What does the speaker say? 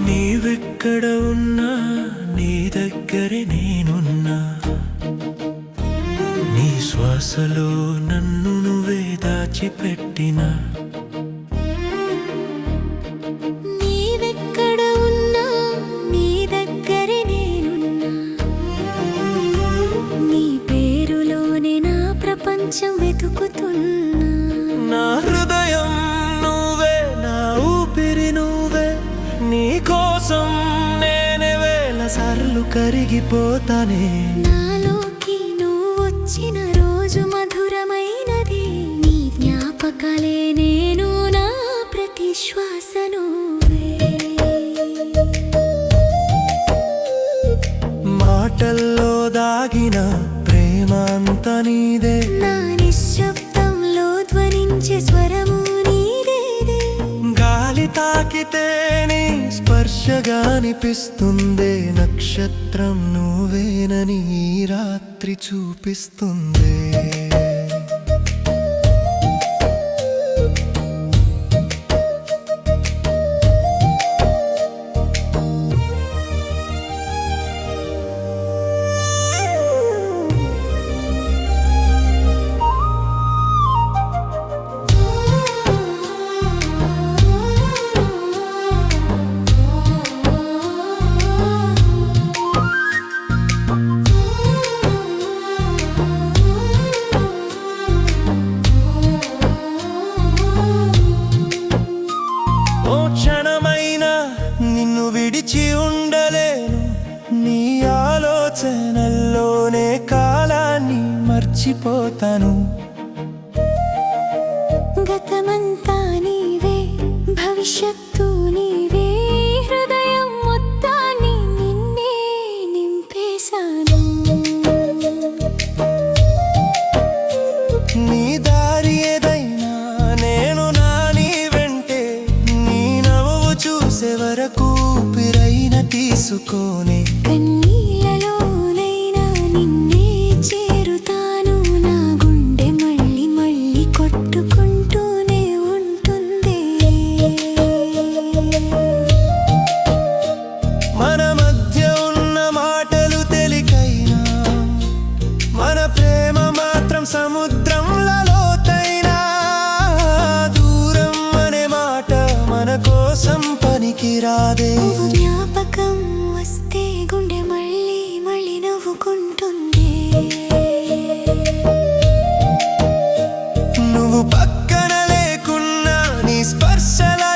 నీవెక్కడ ఉన్నా నీ దగ్గరే నేనున్నా, నీ శ్వాసలో నన్ను నువ్వే దాచిపెట్టినా. నీవెక్కడ ఉన్నా నీ దగ్గరే నేనున్నా, నీ పేరులోనే నా ప్రపంచం వెతుకుతున్నా. నా హృదయం నువ్వే, నా ఊపిరి నువ్వే, నీ కోసం నేనే వేల సార్లు కరిగిపోతానే. నాలోకి నువ్వు వచ్చిన రోజు మధురమైనది, నీ జ్ఞాపకాలే నేను, నా ప్రతి శ్వాస నువ్వే. మాటల్లో దాగిన ప్రేమ అంతా నీదే, నా నిశ్శబ్దంలో ధ్వనించే స్వరము నీదేదే. గాలి తాకితే నీ స్పర్శగా అనిపిస్తుందే, నక్షత్రం నువ్వేనని ఈ రాత్రి చూపిస్తుందే. ఓ క్షణమైనా నిన్ను విడిచి ఉండలేను, నీ ఆలోచనల్లోనే కాలాన్ని మర్చిపోతాను. గతమంతా నీవే, భవిష్యత్తు నీవే, హృదయం మొత్తాన్ని నిన్నే నింపేశాను. నీ దారి ఏదైనా నేను నా నీ వెంటే, నీ నవ్వు చూసే వరకు ఊపిరైన తీసుకోనే. కన్నీళ్ళలోనైనా నిన్నే చేరుతాను, నా గుండె మళ్ళీ మళ్ళీ కొట్టుకుంటూనే ఉంటుంది. మన మధ్య ఉన్న మాటలు తేలికైనా, మన ప్రేమ మాత్రం సముద్రంలో లోతైనా. దూరం అనే మాట మన కోసం పనికిరాదే. నువ్వు జ్ఞాపకం వస్తే గుండె మళ్ళీ మళ్ళీ నవ్వుకుంటుంది. నువ్వు పక్కన లేకున్నా నీ స్పర్శలా